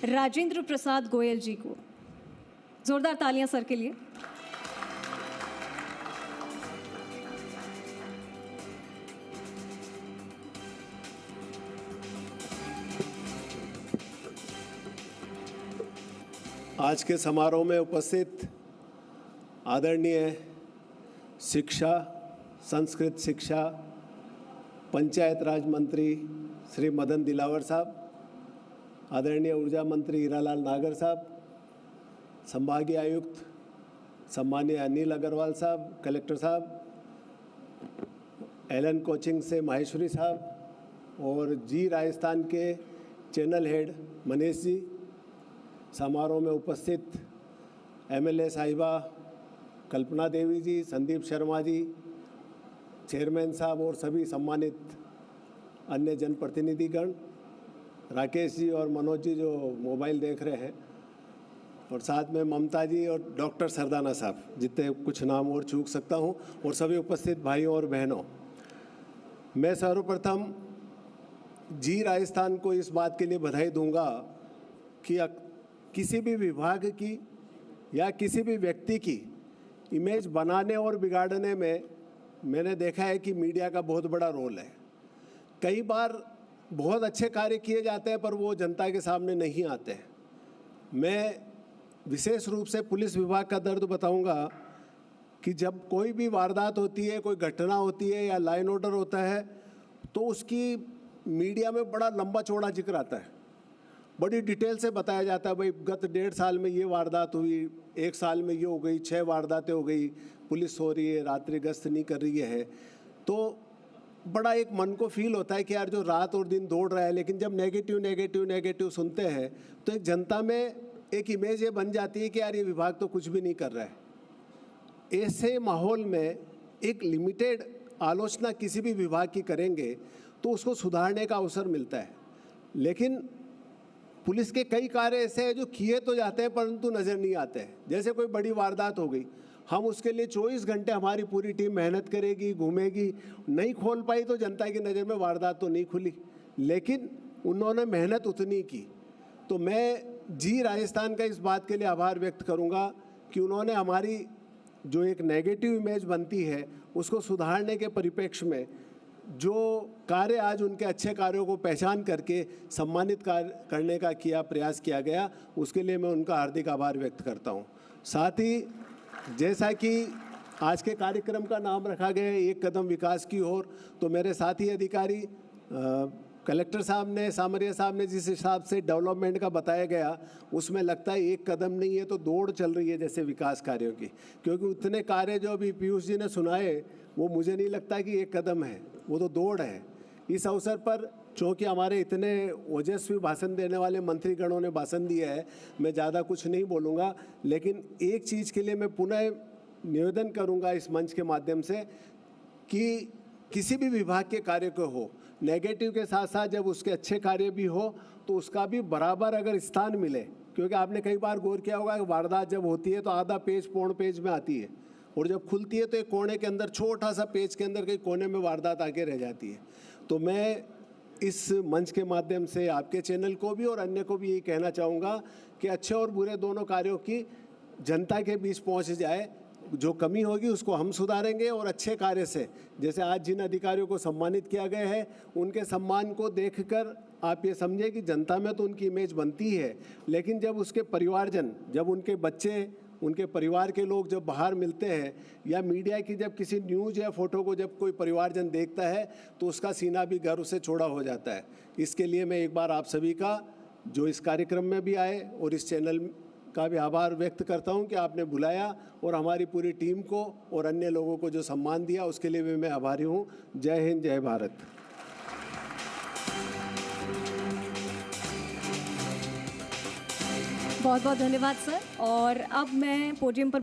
राजेंद्र प्रसाद गोयल जी को। जोरदार तालियां सर के लिए। आज के समारोह में उपस्थित आदरणीय शिक्षा, संस्कृत शिक्षा, पंचायत राज मंत्री श्री मदन दिलावर साहब, आदरणीय ऊर्जा मंत्री हीरालाल नागर साहब, संभागीय आयुक्त सम्मानीय अनिल अग्रवाल साहब, कलेक्टर साहब, एलन कोचिंग से माहेश्वरी साहब और जी राजस्थान के चैनल हेड मनीष जी, समारोह में उपस्थित एमएलए साहिबा कल्पना देवी जी, संदीप शर्मा जी, चेयरमैन साहब और सभी सम्मानित अन्य जनप्रतिनिधिगण, राकेश जी और मनोज जी जो मोबाइल देख रहे हैं, और साथ में ममता जी और डॉक्टर सरदाना साहब, जितने कुछ नाम और चूक सकता हूं, और सभी उपस्थित भाइयों और बहनों, मैं सर्वप्रथम जी राजस्थान को इस बात के लिए बधाई दूंगा कि किसी भी विभाग की या किसी भी व्यक्ति की इमेज बनाने और बिगाड़ने में मैंने देखा है कि मीडिया का बहुत बड़ा रोल है। कई बार बहुत अच्छे कार्य किए जाते हैं पर वो जनता के सामने नहीं आते हैं। मैं विशेष रूप से पुलिस विभाग का दर्द बताऊंगा कि जब कोई भी वारदात होती है, कोई घटना होती है या लाइन ऑर्डर होता है, तो उसकी मीडिया में बड़ा लंबा चौड़ा जिक्र आता है, बड़ी डिटेल से बताया जाता है। भाई गत 1.5 साल में ये वारदात हुई, 1 साल में ये हो गई, 6 वारदातें हो गई, पुलिस हो रही है, रात्रि गश्त नहीं कर रही है। तो बड़ा एक मन को फील होता है कि यार जो रात और दिन दौड़ रहा है, लेकिन जब नेगेटिव नेगेटिव नेगेटिव सुनते हैं तो एक जनता में एक इमेज ये बन जाती है कि यार ये विभाग तो कुछ भी नहीं कर रहा है। ऐसे माहौल में एक लिमिटेड आलोचना किसी भी विभाग की करेंगे तो उसको सुधारने का अवसर मिलता है। लेकिन पुलिस के कई कार्य ऐसे हैं जो किए तो जाते हैं परंतु नज़र नहीं आते हैं। जैसे कोई बड़ी वारदात हो गई, हम उसके लिए 24 घंटे हमारी पूरी टीम मेहनत करेगी, घूमेगी, नहीं खोल पाई तो जनता की नज़र में वारदात तो नहीं खुली, लेकिन उन्होंने मेहनत उतनी की। तो मैं जी राजस्थान का इस बात के लिए आभार व्यक्त करूंगा कि उन्होंने हमारी जो एक नेगेटिव इमेज बनती है उसको सुधारने के परिप्रेक्ष्य में जो कार्य आज उनके अच्छे कार्यों को पहचान करके सम्मानित करने का प्रयास किया गया, उसके लिए मैं उनका हार्दिक आभार व्यक्त करता हूं। साथ ही जैसा कि आज के कार्यक्रम का नाम रखा गया है, एक कदम विकास की ओर, तो मेरे साथी अधिकारी कलेक्टर साहब ने, सामरिया साहब ने जिस हिसाब से डेवलपमेंट का बताया गया, उसमें लगता है एक कदम नहीं है तो दौड़ चल रही है जैसे विकास कार्यों की, क्योंकि उतने कार्य जो अभी पीयूष जी ने सुनाए वो मुझे नहीं लगता कि एक कदम है, वो तो दौड़ है। इस अवसर पर चूँकि हमारे इतने ओजस्वी भाषण देने वाले मंत्रीगणों ने भाषण दिया है, मैं ज़्यादा कुछ नहीं बोलूँगा, लेकिन एक चीज़ के लिए मैं पुनः निवेदन करूँगा इस मंच के माध्यम से कि किसी भी विभाग के कार्य को हो, नेगेटिव के साथ साथ जब उसके अच्छे कार्य भी हो तो उसका भी बराबर अगर स्थान मिले, क्योंकि आपने कई बार गौर किया होगा कि वारदात जब होती है तो आधा पेज पौन पेज में आती है और जब खुलती है तो एक कोने के अंदर, छोटा सा पेज के अंदर कई कोने में वारदात आके रह जाती है। तो मैं इस मंच के माध्यम से आपके चैनल को भी और अन्य को भी यही कहना चाहूँगा कि अच्छे और बुरे दोनों कार्यों की जनता के बीच पहुँच जाए, जो कमी होगी उसको हम सुधारेंगे और अच्छे कार्य से, जैसे आज जिन अधिकारियों को सम्मानित किया गया है उनके सम्मान को देखकर आप ये समझें कि जनता में तो उनकी इमेज बनती है, लेकिन जब उसके परिवारजन, जब उनके बच्चे, उनके परिवार के लोग जब बाहर मिलते हैं या मीडिया की जब किसी न्यूज़ या फोटो को जब कोई परिवारजन देखता है तो उसका सीना भी गर्व से चौड़ा हो जाता है। इसके लिए मैं एक बार आप सभी का जो इस कार्यक्रम में भी आए और इस चैनल का भी आभार व्यक्त करता हूं कि आपने बुलाया और हमारी पूरी टीम को और अन्य लोगों को जो सम्मान दिया उसके लिए भी मैं आभारी हूं। जय हिंद, जय भारत। बहुत बहुत धन्यवाद सर। और अब मैं पोडियम पर